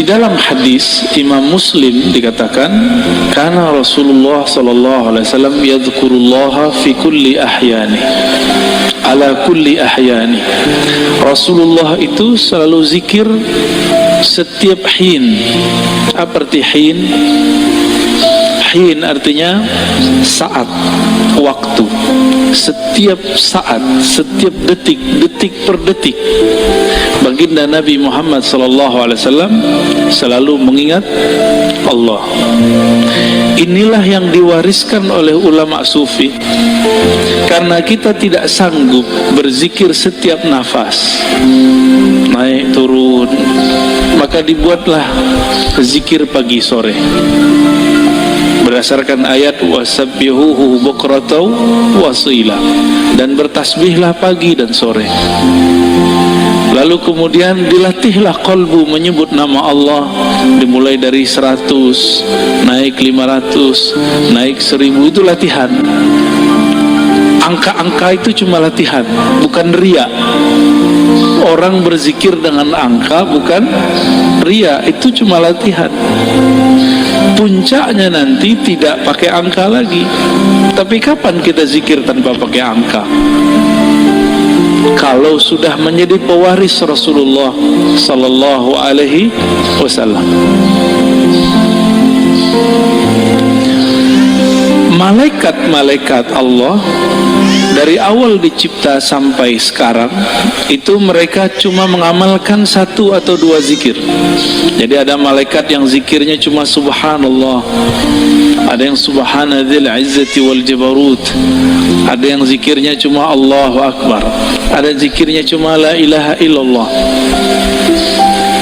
Di dalam hadis Imam Muslim dikatakan, karena Rasulullah sallallahu alaihi wasallam yadhkurullaha fi kulli ahyani, ala kulli ahyani. Rasulullah itu selalu zikir setiap hin. Apa arti hin? Hin artinya saat, waktu. Setiap saat, setiap detik, detik per detik, baginda Nabi Muhammad SAW selalu mengingat Allah. Inilah yang diwariskan oleh ulama sufi. Karena kita tidak sanggup berzikir setiap nafas, naik turun, maka dibuatlah zikir pagi sore berdasarkan ayat wasabbihuhu bukratan wasila, dan bertasbihlah pagi dan sore. Lalu kemudian dilatihlah qalbu menyebut nama Allah, dimulai dari 100, naik 500, naik 1000, itu latihan. Angka-angka itu cuma latihan, bukan riya. Orang berzikir dengan angka bukan riya, itu cuma latihan. Puncaknya nanti tidak pakai angka lagi. Tapi kapan kita zikir tanpa pakai angka? Kalau sudah menjadi pewaris Rasulullah sallallahu alaihi wasallam. Malaikat-malaikat Allah dari awal dicipta sampai sekarang itu mereka cuma mengamalkan 1 atau 2 zikir. Jadi ada malaikat yang zikirnya cuma subhanallah, ada yang subhanadzil izzati wal jabarut, ada yang zikirnya cuma Allahu akbar, ada zikirnya cuma la ilaha illallah.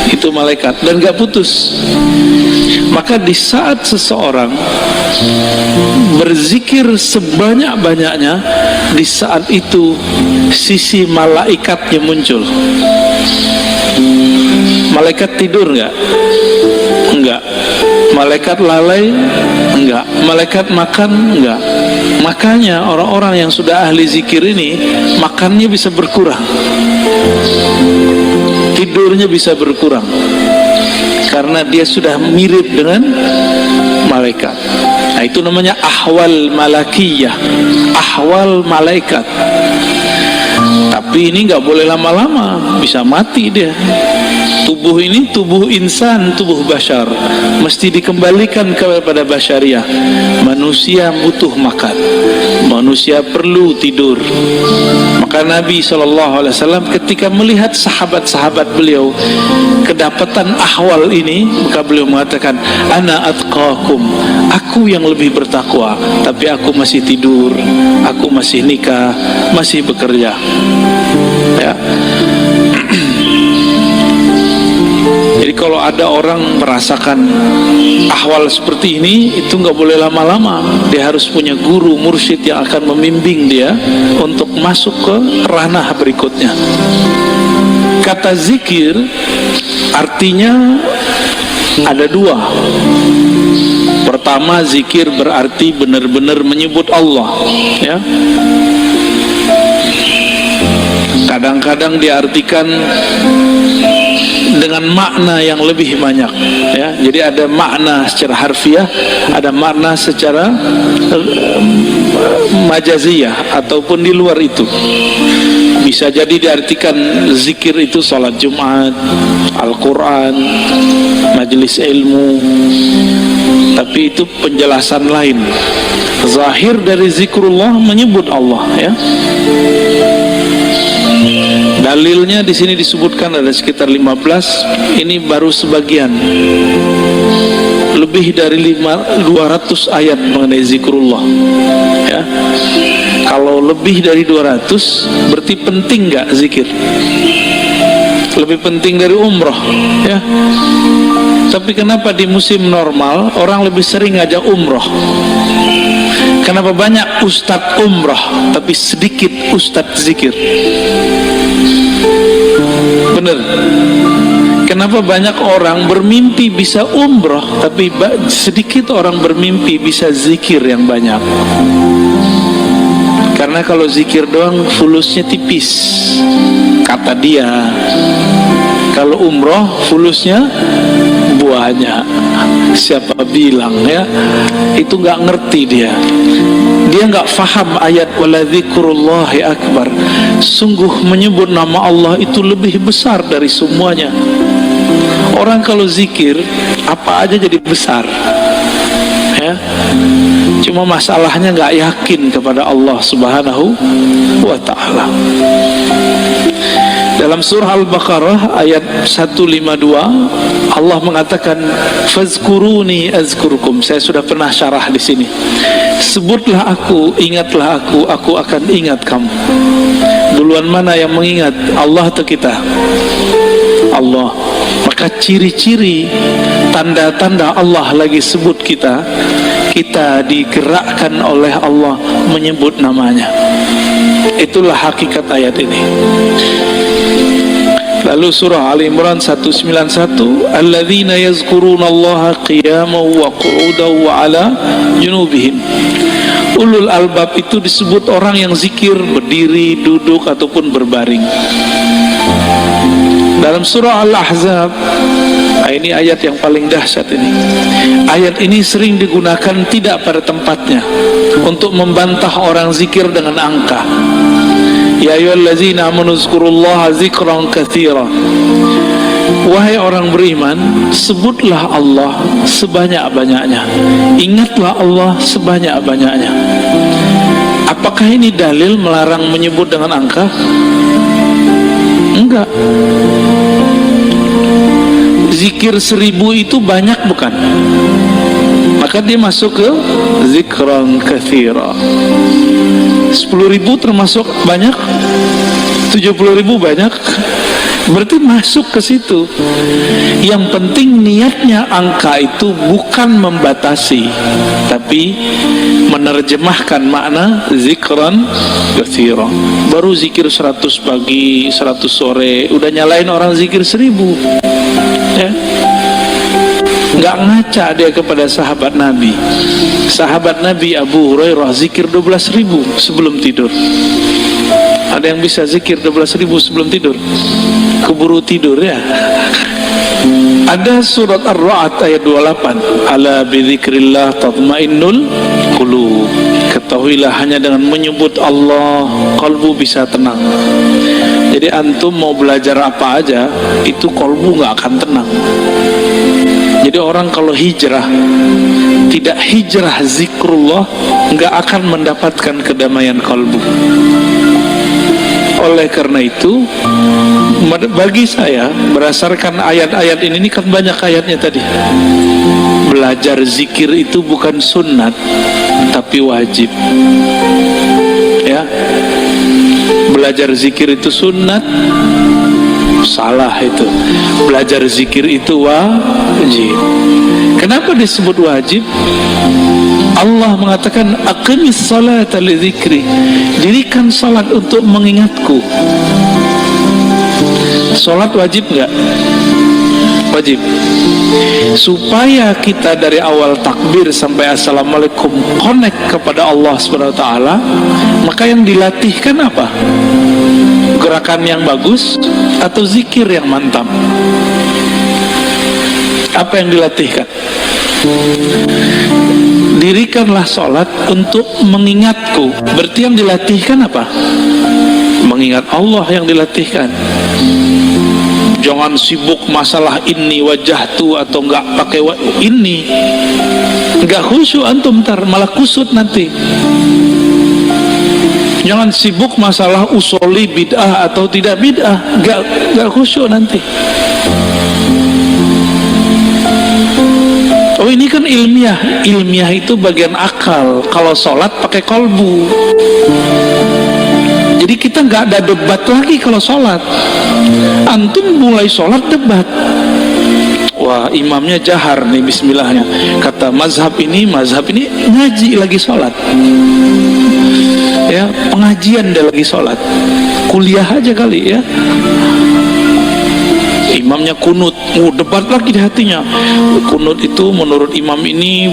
Itu malaikat dan gak putus. Maka di saat seseorang berzikir sebanyak-banyaknya, di saat itu sisi malaikatnya muncul. Malaikat tidur enggak? Enggak. Malaikat lalai? Enggak. Malaikat makan? Enggak. Makanya orang-orang yang sudah ahli zikir ini makannya bisa berkurang, tidurnya bisa berkurang, karena dia sudah mirip dengan malaikat. Nah, itu namanya ahwal malakiyah, ahwal malaikat. Tapi ini nggak boleh lama-lama, bisa mati dia. Tubuh ini tubuh insan, tubuh bashar, mesti dikembalikan kepada basyariah. Manusia butuh makan, manusia perlu tidur. Maka Nabi SAW ketika melihat sahabat-sahabat beliau kedapatan ahwal ini, maka beliau mengatakan, ana atqakum, aku yang lebih bertakwa, tapi aku masih tidur, aku masih nikah, masih bekerja. Ya. Jadi kalau ada orang merasakan ahwal seperti ini, itu nggak boleh lama-lama. Dia harus punya guru, mursyid yang akan membimbing dia untuk masuk ke ranah berikutnya. Kata zikir artinya ada 2. Pertama, zikir berarti benar-benar menyebut Allah, ya. Kadang-kadang diartikan dengan makna yang lebih banyak, ya. Jadi ada makna secara harfiah, ada makna secara majaziyah ataupun di luar itu. Bisa jadi diartikan zikir itu salat Jumat, Al-Quran, majelis ilmu. Tapi itu penjelasan lain. Zahir dari zikrullah menyebut Allah, ya. Dalilnya di sini disebutkan ada sekitar 15. Ini baru sebagian. Lebih dari 200 ayat mengenai zikrullah, ya. Kalau lebih dari 200 berarti penting nggak zikir? Lebih penting dari umroh, ya. Tapi kenapa di musim normal orang lebih sering ngajak umroh? Kenapa banyak ustadz umroh tapi sedikit ustadz zikir? Bener. Kenapa banyak orang bermimpi bisa umroh tapi sedikit orang bermimpi bisa zikir yang banyak? Karena kalau zikir doang fulusnya tipis, kata dia. Kalau umroh fulusnya buahnya. Siapa bilang ya? Itu nggak ngerti dia nggak faham ayat waladzikrullahi akbar. Sungguh menyebut nama Allah itu lebih besar dari semuanya. Orang kalau zikir apa aja jadi besar ya. Cuma masalahnya nggak yakin kepada Allah Subhanahu wa ta'ala. Dalam surah Al-Baqarah ayat 152 Allah mengatakan fazkuruni azkurkum. Saya sudah pernah syarah di sini. Sebutlah aku, ingatlah aku akan ingat kamu. Duluan mana yang mengingat, Allah atau kita? Allah. Maka ciri-ciri tanda-tanda Allah lagi sebut kita digerakkan oleh Allah menyebut namanya. Itulah hakikat ayat ini. Lalu surah Ali Imran 191, alladzina yazkurunallaha qiyaman wa qu'udan wa ala junubihim. Ulul albab itu disebut orang yang zikir berdiri, duduk ataupun berbaring. Dalam surah Al-Ahzab, ini ayat yang paling dahsyat ini. Ayat ini sering digunakan tidak pada tempatnya untuk membantah orang zikir dengan angka. Ya ayyuhallazina amanu zkurullaha zikran katsira. Wahai orang beriman, sebutlah Allah sebanyak-banyaknya. Ingatlah Allah sebanyak-banyaknya. Apakah ini dalil melarang menyebut dengan angka? Enggak. Zikir 1000 itu banyak bukan? Maka dia masuk ke zikran katsira. 10.000 termasuk banyak, 70.000 banyak, berarti masuk ke situ. Yang penting niatnya angka itu bukan membatasi, tapi menerjemahkan makna zikran katsira. Baru zikir 100 pagi, 100 sore, udah nyalain orang zikir 1000 ya. Nggak ngaca dia kepada sahabat Nabi. Sahabat Nabi Abu Hurairah zikir 12.000 sebelum tidur. Ada yang bisa zikir 12.000 sebelum tidur? Keburu tidur ya. Ada surat Ar-Ra'd ayat 28, ala bidzikrillah tatmainnul qulub. Ketahuilah hanya dengan menyebut Allah kalbu bisa tenang. Jadi antum mau belajar apa aja itu kalbu nggak akan tenang. Jadi orang kalau hijrah tidak hijrah zikrullah nggak akan mendapatkan kedamaian kalbu. Oleh karena itu bagi saya berdasarkan ayat-ayat ini kan banyak ayatnya tadi, belajar zikir itu bukan sunnat tapi wajib ya. Belajar zikir itu sunnat, salah itu. Belajar zikir itu wajib. Kenapa disebut wajib? Allah mengatakan aqimis salata li dzikri. Dirikan salat untuk mengingatku. Salat wajib enggak? Wajib. Supaya kita dari awal takbir sampai assalamualaikum connect kepada Allah Subhanahu wa taala, maka yang dilatihkan apa? Gerakan yang bagus atau zikir yang mantap? Apa yang dilatihkan? Dirikanlah sholat untuk mengingatku. Berarti yang dilatihkan apa? Mengingat Allah yang dilatihkan. Jangan sibuk masalah ini wajahtu atau enggak pakai ini. Enggak khusyuk antum, ntar malah kusut nanti. Jangan sibuk masalah usoli bid'ah atau tidak bid'ah, enggak khusyuk nanti. Oh ini kan ilmiah. Ilmiah itu bagian akal. Kalau sholat pakai kolbu. Jadi kita nggak ada debat lagi kalau sholat. Antum mulai sholat debat. Wah imamnya jahar nih bismillahnya. Kata mazhab ini ngaji lagi sholat. Ya pengajian dia lagi sholat. Kuliah aja kali ya. Imamnya kunut, debat lagi di hatinya. Kunut itu menurut imam ini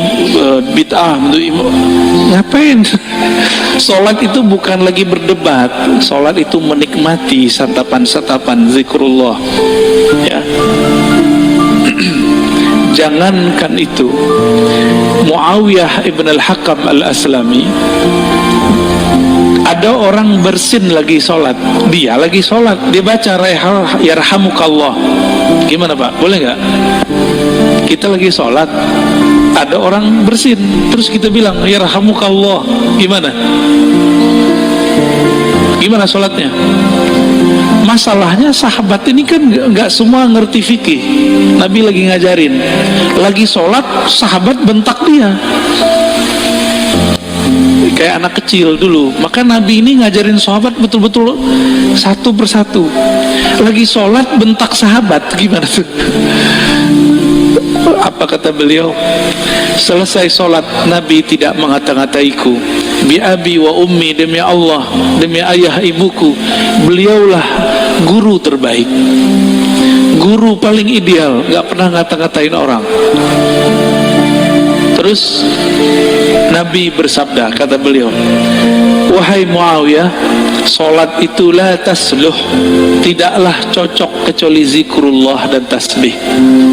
bid'ah, menurut imam. Ngapain? Sholat itu bukan lagi berdebat. Sholat itu menikmati santapan-santapan zikrullah. Ya. jangankan itu, Muawiyah ibn al-Hakam al-Aslami, ada orang bersin lagi sholat, dia lagi sholat, dia baca yarhamukallah. Gimana Pak, boleh nggak? Kita lagi sholat, ada orang bersin, terus kita bilang yarhamukallah, gimana? Gimana sholatnya? Masalahnya sahabat ini kan nggak semua ngerti fikih. Nabi lagi ngajarin, lagi sholat, sahabat bentak dia kayak anak kecil dulu. Maka Nabi ini ngajarin sahabat betul-betul satu persatu. Lagi sholat bentak sahabat, gimana tuh? Apa kata beliau? Selesai sholat, Nabi tidak mengata-ngataiku, bi abi wa ummi, demi Allah, demi ayah ibuku, beliaulah guru terbaik, guru paling ideal, gak pernah ngata-ngatain orang. Terus Nabi bersabda, kata beliau, wahai Muawiyah, sholat itu la tasluh, tidaklah cocok kecuali zikrullah dan tasbih.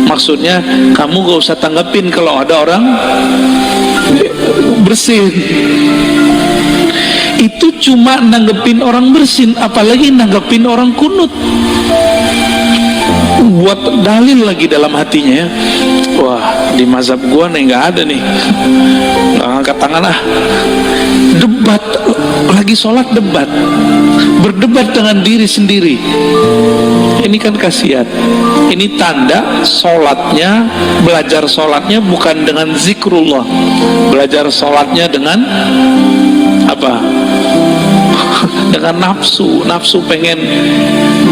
Maksudnya kamu gak usah tanggapin kalau ada orang bersin. Itu cuma nanggepin orang bersin, apalagi nanggepin orang kunut. Buat dalil lagi dalam hatinya ya. Wah, di mazhab gua nih nggak ada nih, nggak angkat tangan ah. Debat, lagi sholat debat, berdebat dengan diri sendiri. Ini kan kasihan. Ini tanda sholatnya, belajar sholatnya bukan dengan zikrullah, belajar sholatnya dengan apa? Dengan nafsu pengen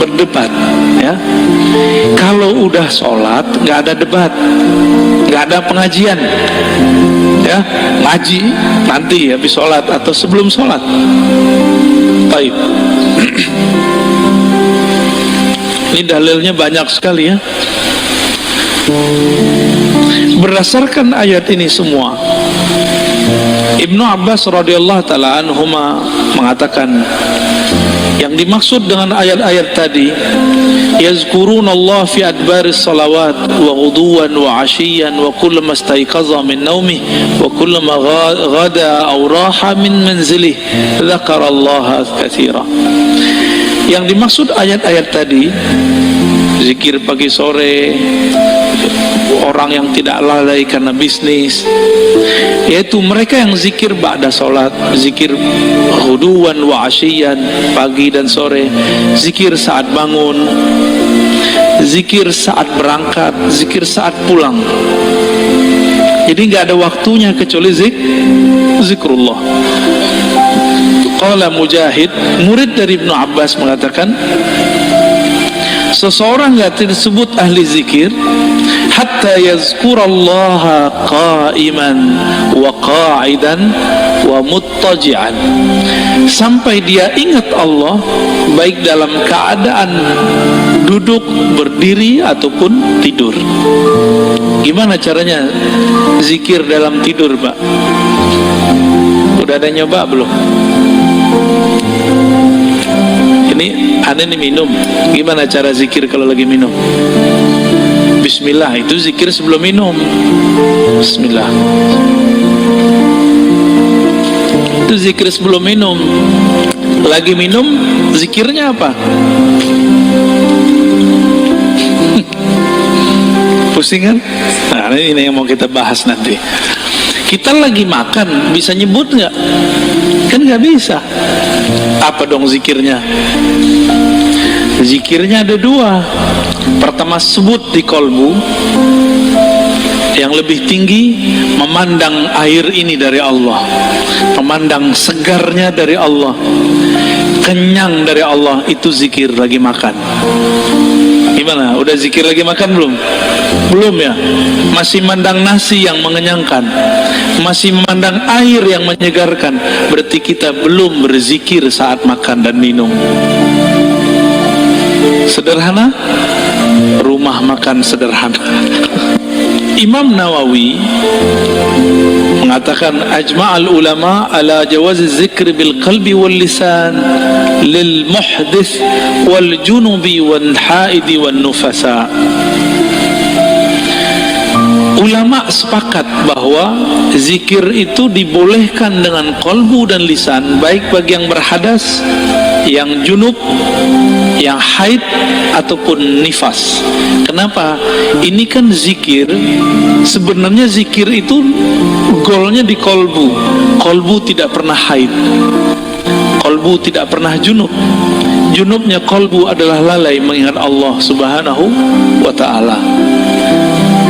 berdebat ya. Kalau udah sholat nggak ada debat, nggak ada pengajian ya, ngaji nanti habis sholat atau sebelum sholat. Baik. Ini dalilnya banyak sekali ya. Berdasarkan ayat ini semua, Ibnu Abbas radhiyallahu taala anhuma mengatakan, yang dimaksud dengan ayat-ayat tadi, yazkurunallah fi adbaris salawat wa ghuduwan wa ashiyan wa kullama istayqaza min naumih wa kullama ghada aw raha min manzilih dzakarallaha katsira. Yang dimaksud ayat-ayat tadi, zikir pagi sore, orang yang tidak lalai karena bisnis, yaitu mereka yang zikir ba'da sholat, zikir huduwan wa asyian, pagi dan sore, zikir saat bangun, zikir saat berangkat, zikir saat pulang. Jadi nggak ada waktunya kecuali zikrullah. Qala Mujahid, murid dari Ibnu Abbas, mengatakan, seseorang nggak disebut ahli zikir hatta yazkurallaha qa'iman wa qa'idan wa muttaji'an, sampai dia ingat Allah baik dalam keadaan duduk, berdiri ataupun tidur. Gimana caranya zikir dalam tidur, Pak? Udah ada nyoba belum? Ini aneh nih minum. Gimana cara zikir kalau lagi minum? Bismillah, itu zikir sebelum minum. Bismillah, itu zikir sebelum minum. Lagi minum, zikirnya apa? Pusing kan? Nah, ini yang mau kita bahas nanti. Kita lagi makan, bisa nyebut nggak? Kan nggak bisa. Apa dong zikirnya? Zikirnya ada dua. Pertama, sebut di kolbu. Yang lebih tinggi, memandang air ini dari Allah, memandang segarnya dari Allah, kenyang dari Allah. Itu zikir lagi makan. Gimana? Udah zikir lagi makan belum? Belum ya? Masih mandang nasi yang mengenyangkan, masih memandang air yang menyegarkan. Berarti kita belum berzikir saat makan dan minum. Sederhana, rumah makan sederhana. Imam Nawawi mengatakan, ajma'al ulama ala jawazi zikr bil qalbi wal lisan lil muhdith wal junubi wal haidi wal nufasa. sepakat bahwa zikir itu dibolehkan dengan kolbu dan lisan, baik bagi yang berhadas, yang junub, yang haid ataupun nifas. Kenapa? Ini kan zikir, sebenarnya zikir itu golnya di kolbu. Kolbu tidak pernah haid, kolbu tidak pernah junub. Junubnya kolbu adalah lalai mengingat Allah Subhanahu wa ta'ala.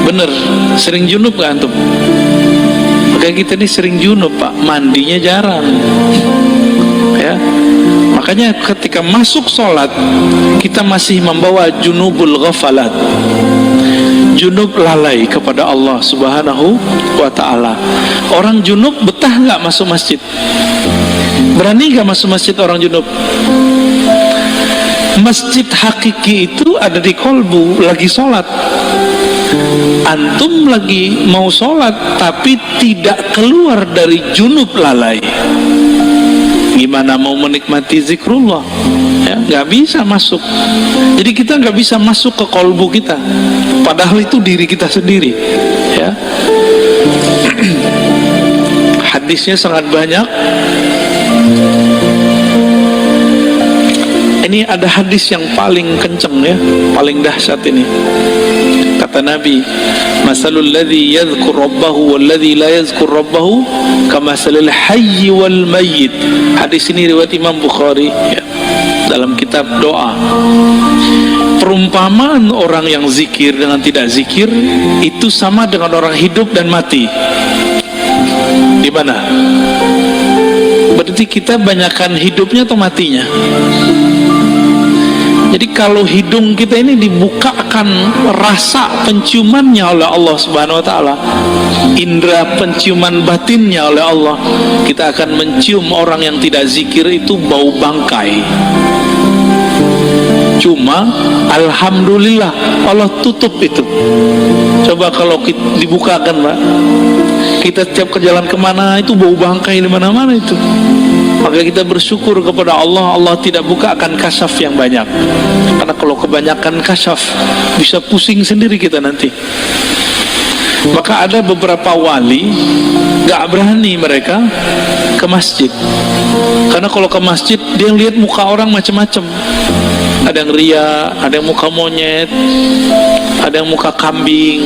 Bener, sering junub gak antum? Makanya kita ini sering junub Pak, mandinya jarang ya. Makanya ketika masuk sholat kita masih membawa junubul ghafalat, junub lalai kepada Allah Subhanahu wa ta'ala. Orang junub betah gak masuk masjid? Berani gak masuk masjid orang junub? Masjid hakiki itu ada di kolbu, lagi sholat. Antum lagi mau sholat tapi tidak keluar dari junub lalai, gimana mau menikmati zikrullah? Ya, nggak bisa masuk. Jadi kita nggak bisa masuk ke kolbu kita, padahal itu diri kita sendiri ya. Hadisnya sangat banyak. Ini ada hadis yang paling kenceng ya, paling dahsyat ini. Kata Nabi, masalul ladzi yadhkur rabbahu wal ladzi la yadhkur rabbahu kamasalil hayy wal mayyit. Hadis ini riwayat Imam Bukhari ya, dalam kitab doa. Perumpamaan orang yang zikir dengan tidak zikir itu sama dengan orang hidup dan mati. Di mana? Berarti kita banyakkan hidupnya atau matinya? Jadi kalau hidung kita ini dibukakan rasa penciumannya oleh Allah Subhanahu wa ta'ala, indera penciuman batinnya oleh Allah, kita akan mencium orang yang tidak zikir itu bau bangkai. Cuma alhamdulillah Allah tutup itu. Coba kalau dibukakan Pak, kita tiap ke jalan kemana itu bau bangkai di mana-mana itu. Maka kita bersyukur kepada Allah, Allah tidak bukakan kasyaf yang banyak. Karena kalau kebanyakan kasyaf bisa pusing sendiri kita nanti. Maka ada beberapa wali gak berani mereka ke masjid, karena kalau ke masjid dia lihat muka orang macam-macam. Ada yang ria, ada yang muka monyet, ada yang muka kambing,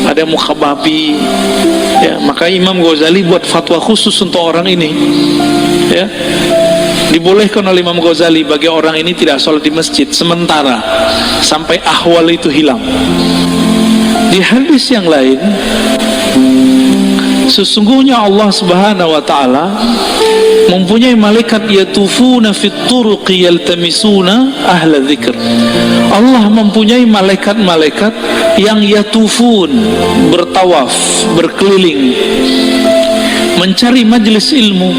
ada yang muka babi ya. Maka Imam Ghazali buat fatwa khusus untuk orang ini ya. Dibolehkan oleh Imam Ghazali bagi orang ini tidak sholat di masjid sementara sampai ahwal itu hilang. Di hadis yang lain, sesungguhnya Allah Subhanahu wa ta'ala mempunyai malaikat yatufuna fit turuqi yaltamisuna ahla dzikr. Allah mempunyai malaikat-malaikat yang yatufun, bertawaf, berkeliling, mencari majelis ilmu.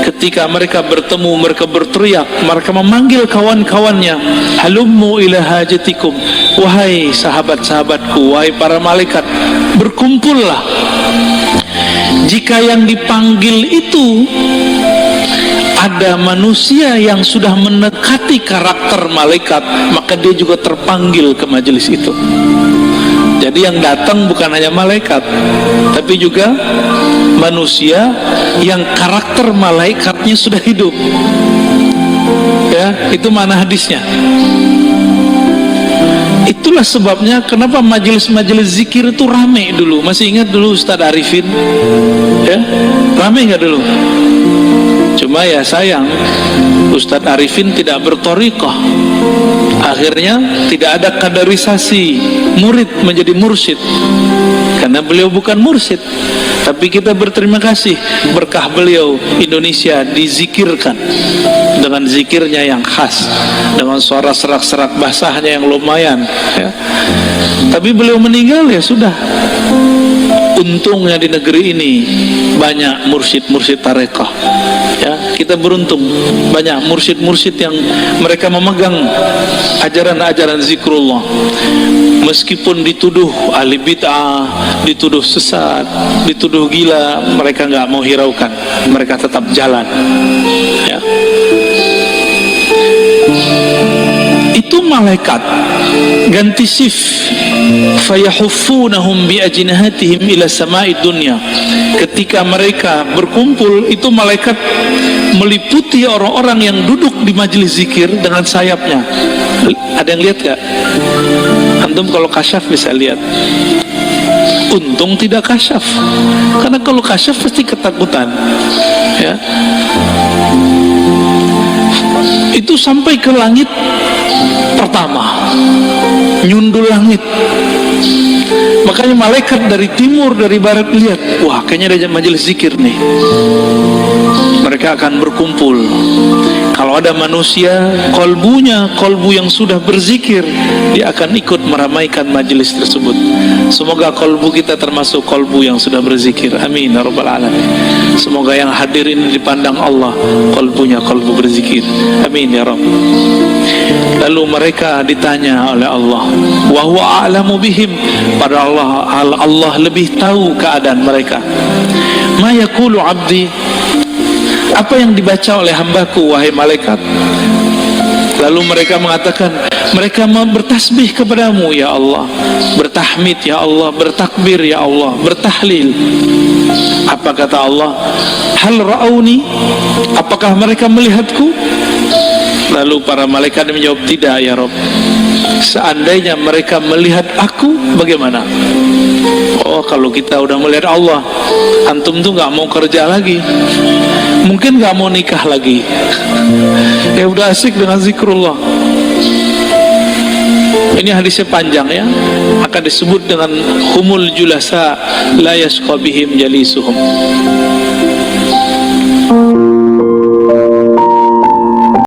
Ketika mereka bertemu, mereka berteriak, mereka memanggil kawan-kawannya, halummu ila hajatikum, wahai sahabat-sahabatku, wahai para malaikat, berkumpullah. Jika yang dipanggil itu ada manusia yang sudah mendekati karakter malaikat, maka dia juga terpanggil ke majelis itu. Jadi yang datang bukan hanya malaikat, tapi juga manusia yang karakter malaikatnya sudah hidup. Ya, itu mana hadisnya. Itulah sebabnya kenapa majelis-majelis zikir itu rame dulu. Masih ingat dulu Ustadz Arifin? Ya, rame nggak dulu? Cuma ya sayang, Ustadz Arifin tidak berthariqah. Akhirnya tidak ada kaderisasi murid menjadi mursyid, karena beliau bukan mursyid. Tapi kita berterima kasih, berkah beliau Indonesia dizikirkan dengan zikirnya yang khas, dengan suara serak-serak basahnya yang lumayan ya. Tapi beliau meninggal ya sudah. Untungnya di negeri ini banyak mursyid-mursyid tarekah ya. Kita beruntung banyak mursyid-mursyid yang mereka memegang ajaran-ajaran zikrullah. Meskipun dituduh ahli bid'ah, dituduh sesat, dituduh gila, mereka nggak mau hiraukan, mereka tetap jalan ya. itu malaikat ganti shift, fayahuffunahum bi ajnihatihim ila sama'id dunya. Ketika mereka berkumpul, itu malaikat meliputi orang-orang yang duduk di majelis zikir dengan sayapnya. Ada yang lihat gak? Antum kalau kasyaf bisa lihat. Untung tidak kasyaf, karena kalau kasyaf pasti ketakutan, ya. Itu sampai ke langit pertama, nyundul langit. Makanya malaikat dari timur, dari barat lihat, wah kayaknya ada majelis zikir nih. Mereka akan berkumpul. Kalau ada manusia, kolbu yang sudah berzikir, dia akan ikut meramaikan majelis tersebut. Semoga kolbu kita termasuk kolbu yang sudah berzikir. Amin ya rabbal alamin. Semoga yang hadir ini dipandang Allah, kolbunya kolbu berzikir. Amin ya rabb. Lalu mereka ditanya oleh Allah, wa huwa a'lamu bihim, pada Allah lebih tahu keadaan mereka. Ma yaqulu abdi, apa yang dibaca oleh hambaku wahai malaikat? Lalu mereka mengatakan, mereka bertasbih kepadamu ya Allah, bertahmid ya Allah, bertakbir ya Allah, bertahlil. Apa kata Allah? Hal ra'auni, apakah mereka melihatku? Lalu para malaikat menjawab, tidak ya Rabb. Seandainya mereka melihat aku, bagaimana? Oh, kalau kita udah melihat Allah, antum tuh gak mau kerja lagi, mungkin gak mau nikah lagi. Ya udah asik dengan zikrullah. Ini hadisnya panjang ya, akan disebut dengan humul julasa la yasqa bihim jalisuhum.